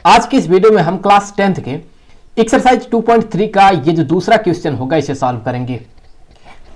आज की इस वीडियो में हम क्लास 10th के एक्सरसाइज 2.3 का ये जो दूसरा क्वेश्चन होगा इसे सॉल्व करेंगे।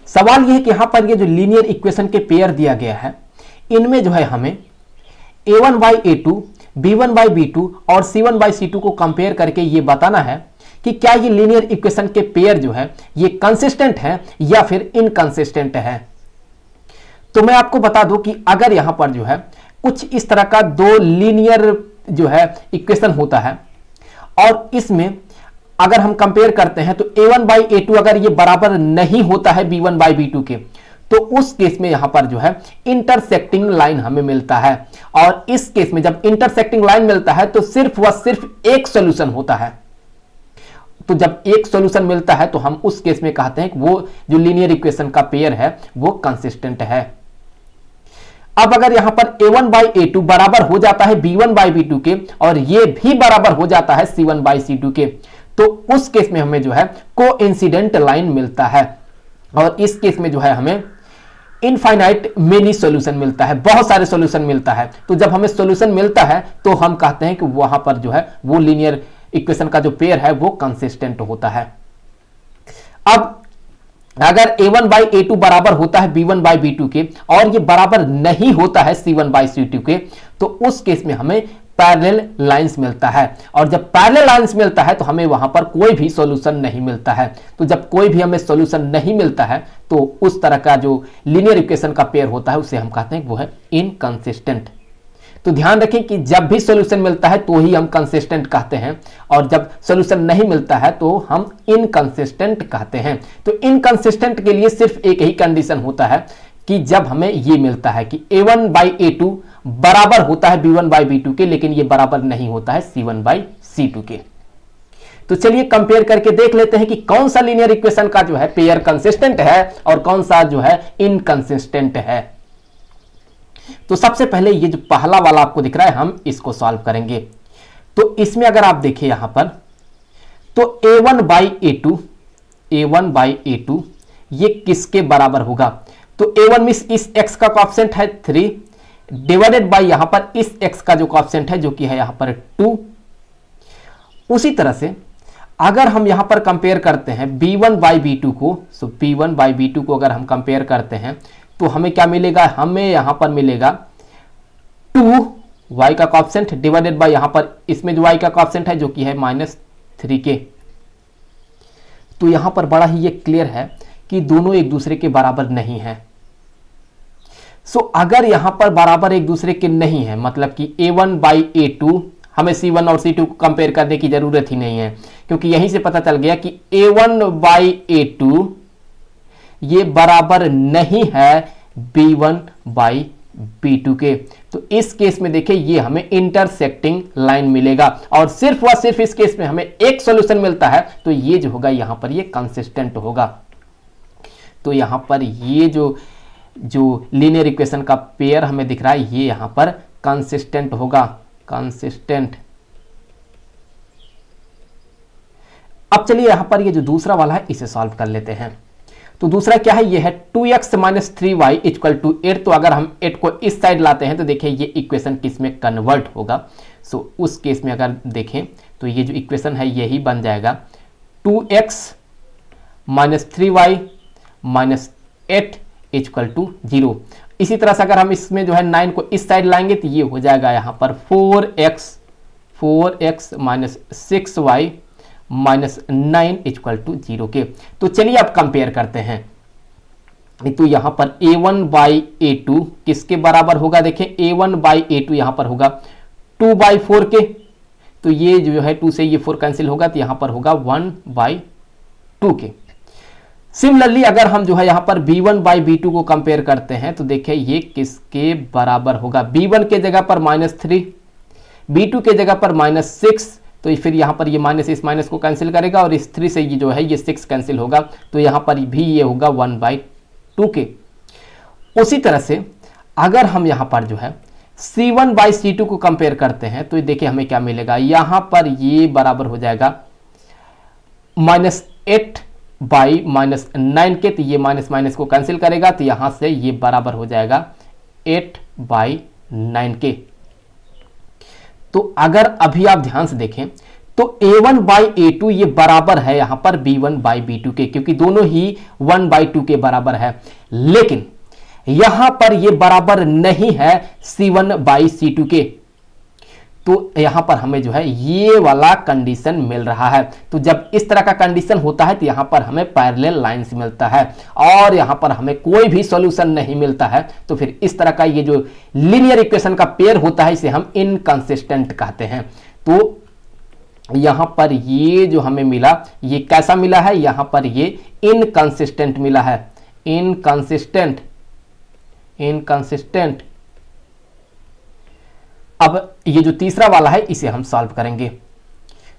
सवाल ये है कि यहां पर ये जो लीनियर इक्वेशन के पेयर दिया गया है, इनमें जो है हमें a1 by a2, b1 by b2 और c1 बाई c2 को कंपेयर करके ये बताना है कि क्या ये लीनियर इक्वेशन के पेयर जो है ये कंसिस्टेंट है या फिर इनकंसिस्टेंट है। तो मैं आपको बता दूं कि अगर यहां पर जो है कुछ इस तरह का दो लीनियर जो है इक्वेशन होता है और इसमें अगर हम कंपेयर करते हैं तो a1 बाई a2 अगर ये बराबर नहीं होता है b1 बाई b2 के, तो उस केस में यहां पर जो है इंटरसेक्टिंग लाइन हमें मिलता है। और इस केस में जब इंटरसेक्टिंग लाइन मिलता है तो सिर्फ व सिर्फ एक सॉल्यूशन होता है। तो जब एक सॉल्यूशन मिलता है तो हम उस केस में कहते हैं कि वो जो लीनियर इक्वेशन का पेयर है वो कंसिस्टेंट है। अब अगर यहां पर a1 बाई a2 बराबर हो जाता है b1 बाई b2 के और ये भी बराबर हो जाता है c1 बाई c2 के, तो उस केस में हमें जो है कोइंसिडेंट लाइन मिलता है। और इस केस में जो है हमें इनफाइनाइट मेनी सॉल्यूशन मिलता है, बहुत सारे सॉल्यूशन मिलता है। तो जब हमें सॉल्यूशन मिलता है तो हम कहते हैं कि वहां पर जो है वो लीनियर इक्वेशन का जो पेयर है वो कंसिस्टेंट होता है। अब अगर a1 बाई a2 बराबर होता है b1 बाई b2 के और ये बराबर नहीं होता है c1 बाई c2 के, तो उस केस में हमें पैरेलल लाइंस मिलता है। और जब पैरेलल लाइंस मिलता है तो हमें वहां पर कोई भी सॉल्यूशन नहीं मिलता है। तो जब कोई भी हमें सॉल्यूशन नहीं मिलता है तो उस तरह का जो लीनियर इक्वेशन का पेयर होता है उसे हम कहते हैं वो है इनकंसिस्टेंट। तो ध्यान रखें कि जब भी सॉल्यूशन मिलता है तो ही हम कंसिस्टेंट कहते हैं और जब सॉल्यूशन नहीं मिलता है तो हम इनकंसिस्टेंट कहते हैं। तो इनकंसिस्टेंट के लिए सिर्फ एक ही कंडीशन होता है कि जब हमें ये मिलता है कि a1 बाई a2 बराबर होता है b1 बाई b2 के, लेकिन ये बराबर नहीं होता है c1 बाई c2 के। तो चलिए कंपेयर करके देख लेते हैं कि कौन सा लीनियर इक्वेशन का जो है पेयर कंसिस्टेंट है और कौन सा जो है इनकंसिस्टेंट है। तो सबसे पहले ये जो पहला वाला आपको दिख रहा है हम इसको सॉल्व करेंगे। तो इसमें अगर आप देखिए यहां पर तो a1 बाई a2 ये किसके बराबर होगा। तो a1 मींस इस x का कोएफिशिएंट है 3 डिवाइडेड बाई यहां पर इस x का जो कोएफिशिएंट है जो कि है यहां पर 2। उसी तरह से अगर हम यहां पर कंपेयर करते हैं b1 बाई b2 को, सो b1 बाई b2 को अगर हम कंपेयर करते हैं तो हमें क्या मिलेगा, हमें यहां पर मिलेगा 2y का कोएफिशिएंट डिवाइडेड बाय यहां पर इसमें जो y का कोएफिशिएंट है जो कि है -3k। तो यहां पर बड़ा ही ये क्लियर है कि दोनों एक दूसरे के बराबर नहीं है। सो अगर यहां पर बराबर एक दूसरे के नहीं है मतलब कि a1 बाई a2 हमें c1 और c2 को कंपेयर करने की जरूरत ही नहीं है, क्योंकि यहीं से पता चल गया कि a1 बाई a2 ये बराबर नहीं है b1 बाई b2 के। तो इस केस में देखिए ये हमें इंटरसेक्टिंग लाइन मिलेगा और सिर्फ व सिर्फ इस केस में हमें एक सॉल्यूशन मिलता है, तो ये जो होगा यहां पर ये कंसिस्टेंट होगा। तो यहां पर ये जो लीनियर इक्वेशन का पेयर हमें दिख रहा है ये यहां पर कंसिस्टेंट होगा, कंसिस्टेंट। अब चलिए यहां पर ये जो दूसरा वाला है इसे सॉल्व कर लेते हैं। तो दूसरा क्या है, ये है 2x minus 3y equal to 8। तो अगर हम 8 को इस साइड लाते हैं तो देखिए ये इक्वेशन किस में कन्वर्ट होगा। सो उस केस में अगर देखें तो ये जो इक्वेशन है यही बन जाएगा 2x minus 3y minus 8 equal to 0। इसी तरह से अगर हम इसमें जो है 9 को इस साइड लाएंगे तो ये हो जाएगा यहां पर 4x minus 6y minus 9 equal to 0 के। तो चलिए अब कंपेयर करते हैं। तो यहां पर a1 बाई a2 किसके बराबर होगा, देखें a1 बाई a2 यहां पर होगा 2 बाई 4 के। तो ये जो है 2 से ये 4 कैंसिल होगा तो यहां पर होगा 1 बाई 2 के। सिमिलरली अगर हम जो है यहां पर b1 बाई b2 को कंपेयर करते हैं तो देखिए ये किसके बराबर होगा, b1 के जगह पर -3, b2 के जगह पर -6। तो फिर यहां पर ये माइनस इस माइनस को कैंसिल करेगा और इस 3 से ये जो है ये 6 कैंसिल होगा, तो यहां पर भी ये होगा 1 बाई 2 के। उसी तरह से अगर हम यहां पर जो है c1 बाई c2 को कंपेयर करते हैं तो देखिए हमें क्या मिलेगा, यहां पर ये बराबर हो जाएगा -8 बाई -9 के। तो ये माइनस माइनस को कैंसिल करेगा तो यहां से ये बराबर हो जाएगा 8 बाई 9 के। तो अगर अभी आप ध्यान से देखें तो a1 बाई a2 ये बराबर है यहां पर b1 बाई b2 के, क्योंकि दोनों ही 1/2 के बराबर है। लेकिन यहां पर ये बराबर नहीं है c1 बाई c2 के, तो यहां पर हमें जो है ये वाला कंडीशन मिल रहा है। तो जब इस तरह का कंडीशन होता है तो यहां पर हमें पैरेलल लाइंस मिलता है और यहां पर हमें कोई भी सॉल्यूशन नहीं मिलता है। तो फिर इस तरह का ये जो लीनियर इक्वेशन का पेयर होता है इसे हम इनकंसिस्टेंट कहते हैं। तो यहां पर ये जो हमें मिला ये कैसा मिला है, यहां पर ये इनकंसिस्टेंट मिला है, इनकंसिस्टेंट। अब ये जो तीसरा वाला है इसे हम सॉल्व करेंगे।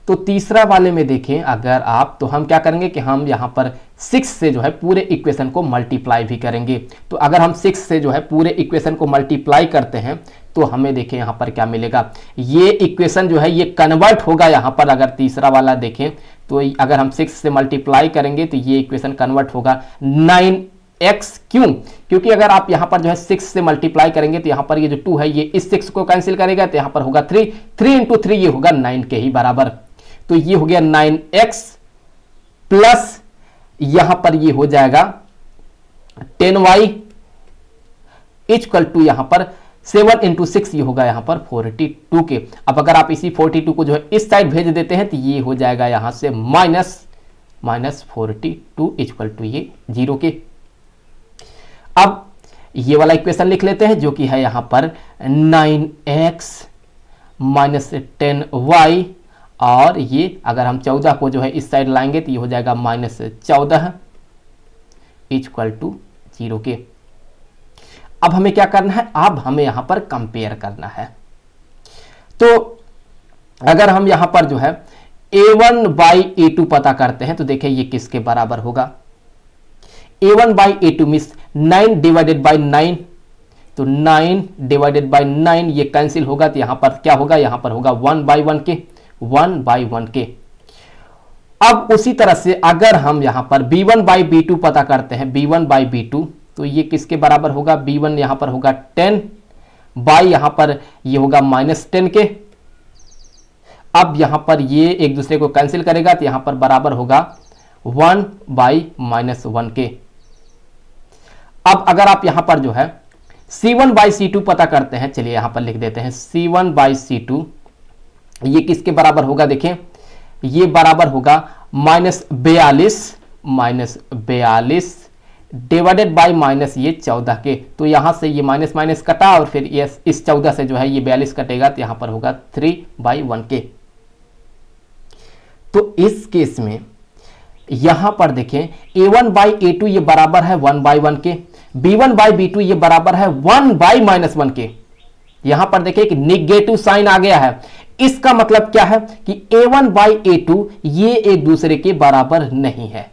तो तीसरा वाले में देखें अगर आप, तो हम क्या करेंगे कि हम यहां पर 6 से जो है पूरे इक्वेशन को मल्टीप्लाई भी करेंगे। तो अगर हम 6 से जो है पूरे इक्वेशन को मल्टीप्लाई करते हैं तो हमें देखें यहां पर क्या मिलेगा। ये इक्वेशन जो है ये कन्वर्ट होगा यहां पर, अगर तीसरा वाला देखें तो अगर हम 6 से मल्टीप्लाई करेंगे तो ये इक्वेशन कन्वर्ट होगा 9x। क्यों? क्योंकि अगर आप यहां पर जो है 6 से मल्टीप्लाई करेंगे तो यहां पर ये जो 2 है ये इस 6 को कैंसिल करेगा, तो यहां पर होगा 3 इंटू 3 ये होगा 9 के ही बराबर। तो ये हो गया 9x प्लस यहां पर ये हो जाएगा 10y इक्वल टू यहां पर 7 इंटू 6 ये होगा यहां पर 42 के। अब अगर आप इसी 42 को जो है इस साइड भेज देते हैं तो ये हो जाएगा यहां से माइनस 42 इक्वल टू ये 0 के। अब ये वाला इक्वेशन लिख लेते हैं जो कि है यहां पर 9x माइनस 10y, और ये अगर हम 14 को जो है इस साइड लाएंगे तो ये हो जाएगा -14 इक्वल टू 0 के। अब हमें क्या करना है, अब हमें यहां पर कंपेयर करना है। तो अगर हम यहां पर जो है a1 बाई a2 पता करते हैं तो देखिए ये किसके बराबर होगा। a1 by a2 means 9 divided by 9, तो 9 डिवाइडेड बाई 9 ये कैंसिल होगा, तो यहां पर क्या होगा, यहां पर होगा 1/1 के, 1/1 के। अब उसी तरह से अगर हम यहां पर b1 बाई b2 पता करते हैं, b1 बाई b2, तो ये किसके बराबर होगा, b1 यहां पर होगा 10 बाई यहां पर ये होगा -10 के। अब यहां पर ये एक दूसरे को कैंसिल करेगा तो यहां पर बराबर होगा 1 बाई -1 के। अब अगर आप यहां पर जो है c1 बाई c2 पता करते हैं, चलिए यहां पर लिख देते हैं c1 बाई c2, ये किसके बराबर होगा, देखें ये बराबर होगा -42 डिवाइडेड बाई माइनस ये 14 के। तो यहां से ये माइनस माइनस कटा और फिर ये इस 14 से जो है ये 42 कटेगा, तो यहां पर होगा 3/1 के। तो इस केस में यहां पर देखें a1 बाई a2 ये बराबर है 1/1 के, b1 बाई b2 ये बराबर है 1 बाई -1 के। यहां पर देखिए कि निगेटिव साइन आ गया है, इसका मतलब क्या है कि a1 बाई a2 ये एक दूसरे के बराबर नहीं है।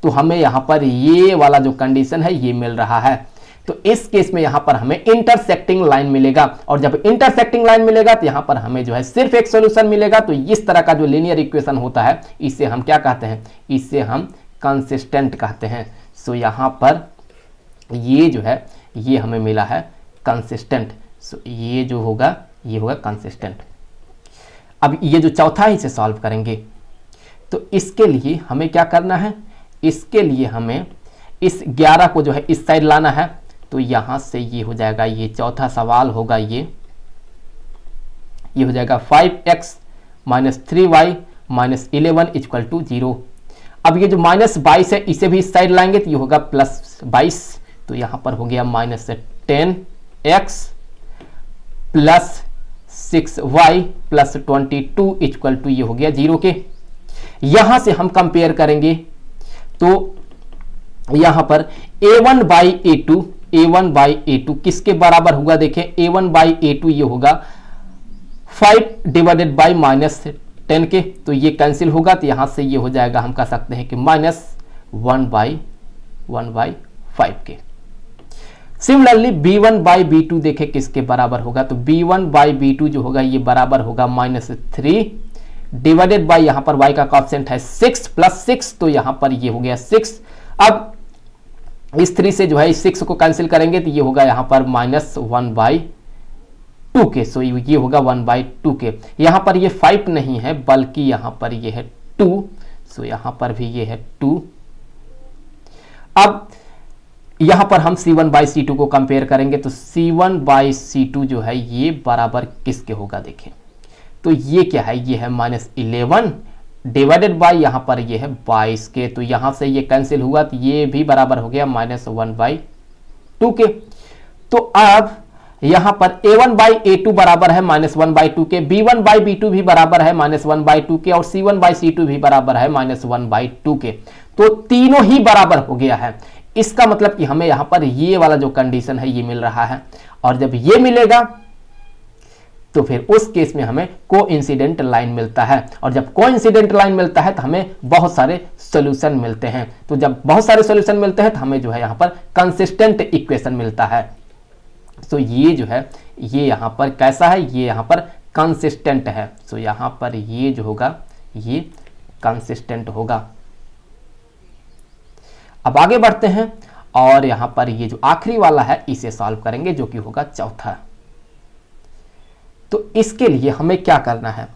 तो हमें यहां पर ये वाला जो कंडीशन है ये मिल रहा है। तो इस केस में यहां पर हमें इंटरसेक्टिंग लाइन मिलेगा, और जब इंटरसेक्टिंग लाइन मिलेगा तो यहां पर हमें जो है सिर्फ एक सॉल्यूशन मिलेगा। तो इस तरह का जो लीनियर इक्वेशन होता है इसे हम क्या कहते हैं, इसे हम कंसिस्टेंट कहते हैं। सो यहां पर ये जो है ये हमें मिला है कंसिस्टेंट। सो ये जो होगा ये होगा कंसिस्टेंट। अब ये जो चौथा है इसे सॉल्व करेंगे। तो इसके लिए हमें क्या करना है, इसके लिए हमें इस 11 को जो है इस साइड लाना है। तो यहां से ये हो जाएगा, ये चौथा सवाल होगा, ये हो जाएगा 5x minus 3y minus 11 equal to 0। अब ये जो -22 है इसे भी इस साइड लाएंगे तो ये होगा +22। तो यहां पर हो गया -10x plus 6y plus 22 equal to ये हो गया 0 के। यहां से हम कंपेयर करेंगे तो यहां पर a1 बाई a2 किसके बराबर होगा, देखें a1 बाई a2 ये होगा 5 डिवाइडेड बाई -10 के। तो ये कैंसिल होगा, तो यहां से ये हो जाएगा, हम कह सकते हैं कि -1/5 के। सिमिलरली b1 बाई b2 देखें किसके बराबर होगा, तो b1 बाई b2 जो होगा ये बराबर होगा -3 डिवाइडेड बाई यहां पर y का कॉफिशिएंट है 6 प्लस 6, तो यहां पर ये हो गया 6। अब इस 3 से जो है इस 6 को कैंसिल करेंगे तो ये होगा यहां पर -1/5 टू के, सो ये होगा 1/2 के। यहां पर ये 5 नहीं है बल्कि यहां पर ये है 2, सो यहां पर भी ये है 2। अब यहां पर हम C1/C2 को कंपेयर करेंगे तो C1/C2 जो है ये बराबर किसके होगा देखें, तो ये क्या है, ये है -11 डिवाइडेड बाय यहां पर ये है 22 के, तो यहां से ये कैंसिल हुआ तो ये भी बराबर हो गया -1/2 के। तो अब यहां पर A1/A2 बराबर है -1/2 के, B1/B2 भी बराबर है -1/2 के और C1/C2 भी बराबर है -1/2 के। तो तीनों ही बराबर हो गया है। इसका मतलब कि हमें यहां पर ये वाला जो कंडीशन है ये मिल रहा है, और जब ये मिलेगा तो फिर उस केस में हमें कोइंसिडेंट लाइन मिलता है, और जब कोइंसिडेंट लाइन मिलता है तो हमें बहुत सारे सॉल्यूशन मिलते हैं। तो जब बहुत सारे सॉल्यूशन मिलते हैं तो हमें जो है यहां पर कंसिस्टेंट इक्वेशन मिलता है। तो ये जो है ये यहां पर कैसा है, ये यहां पर कंसिस्टेंट है। तो यहां पर ये जो होगा ये कंसिस्टेंट होगा। अब आगे बढ़ते हैं और यहां पर ये जो आखिरी वाला है इसे सॉल्व करेंगे, जो कि होगा चौथा। तो इसके लिए हमें क्या करना है,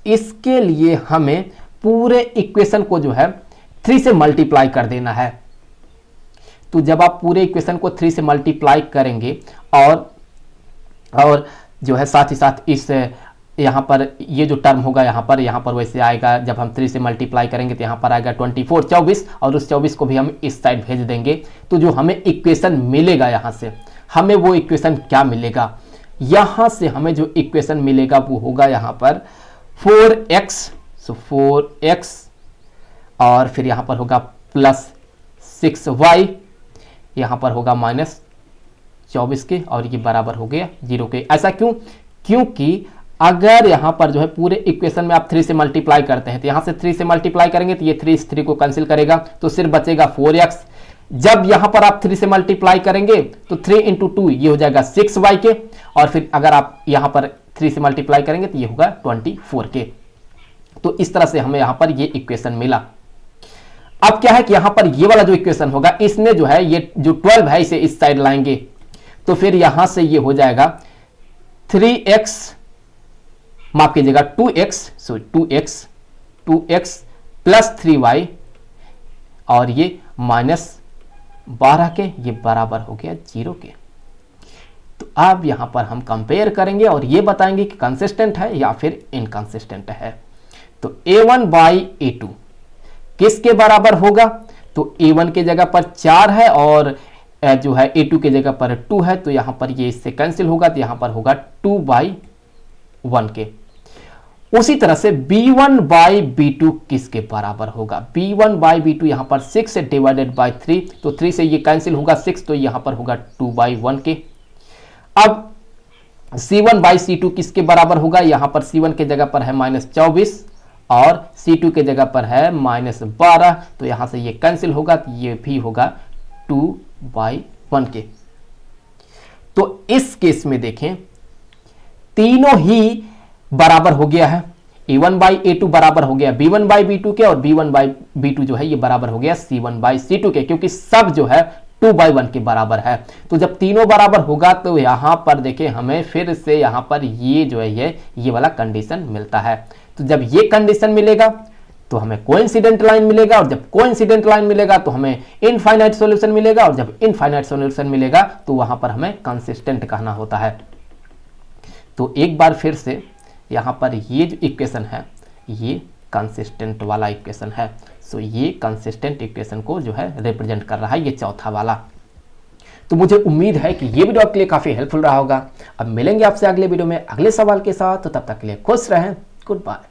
इसके लिए हमें पूरे इक्वेशन को जो है 3 से मल्टीप्लाई कर देना है। तो जब आप पूरे इक्वेशन को 3 से मल्टीप्लाई करेंगे और जो है साथ ही साथ इस यहाँ पर ये जो टर्म होगा यहाँ पर वैसे आएगा, जब हम 3 से मल्टीप्लाई करेंगे तो यहाँ पर आएगा 24 और उस 24 को भी हम इस साइड भेज देंगे। तो जो हमें इक्वेशन मिलेगा यहाँ से, हमें वो इक्वेशन क्या मिलेगा, यहाँ से हमें जो इक्वेशन मिलेगा वो होगा यहाँ पर 4x, सो 4x और फिर यहाँ पर होगा +6y, यहाँ पर होगा -24 के और ये बराबर हो गया 0 के। ऐसा क्यों, क्योंकि अगर यहाँ पर जो है पूरे इक्वेशन में आप 3 से मल्टीप्लाई करते हैं तो यहाँ से 3 से मल्टीप्लाई करेंगे तो ये 3 इस 3 को कैंसिल करेगा, तो सिर्फ बचेगा 4x। जब यहाँ पर आप 3 से मल्टीप्लाई करेंगे तो 3 × 2 ये हो जाएगा 6y के, और फिर अगर आप यहाँ पर 3 से मल्टीप्लाई करेंगे तो ये होगा 24 के। तो इस तरह से हमें यहाँ पर ये इक्वेशन मिला। अब क्या है कि यहाँ पर ये वाला जो इक्वेशन होगा इसमें जो है ये जो 12 है इसे इस साइड लाएंगे, तो फिर यहाँ से ये हो जाएगा 3x, माफ कीजिएगा 2x, सो 2x + 3y और ये -12 के, ये बराबर हो गया 0 के। तो अब यहां पर हम कंपेयर करेंगे और ये बताएंगे कि कंसिस्टेंट है या फिर इनकंसिस्टेंट है। तो A1/A2 किसके बराबर होगा, तो A1 के जगह पर 4 है और जो है A2 के जगह पर 2 है, तो यहां पर ये इससे कैंसिल होगा, तो यहां पर होगा 2/1 के। उसी तरह से B1/B2 किसके बराबर होगा, B1/B2 यहां पर 6 डिवाइडेड बाय 3, तो 3 से ये कैंसिल होगा 6, तो यहां पर होगा 2/1 के। अब C1/C2 किसके बराबर होगा, यहां पर C1 के जगह पर है -24 और C2 के जगह पर है -12, तो यहां से ये कैंसिल होगा, तो ये भी होगा 2/1 के। तो इस केस में देखें तीनों ही बराबर हो गया है, A1/A2 बराबर हो गया B1/B2 के और B1/B2 जो है ये बराबर हो गया C1/C2 के, क्योंकि सब जो है 2/1 के बराबर है। तो जब तीनों बराबर होगा तो यहां पर देखें हमें फिर से यहां पर ये जो है ये वाला कंडीशन मिलता है। तो जब ये कंडीशन मिलेगा तो हमें कोइंसिडेंट लाइन मिलेगा, और जब कोइंसिडेंट लाइन मिलेगा तो हमें इनफाइनाइट सॉल्यूशन मिलेगा, और जब इनफाइनाइट सॉल्यूशन मिलेगा तो वहां पर हमें कंसिस्टेंट कहना होता है। तो एक बार फिर से यहाँ पर ये जो इक्वेशन है ये कंसिस्टेंट वाला इक्वेशन है। सो ये कंसिस्टेंट इक्वेशन को जो है रिप्रेजेंट कर रहा है ये चौथा वाला। तो मुझे उम्मीद है कि ये वीडियो आपके लिए काफ़ी हेल्पफुल रहा होगा। अब मिलेंगे आपसे अगले वीडियो में अगले सवाल के साथ, तो तब तक के लिए खुश रहें। Good bye.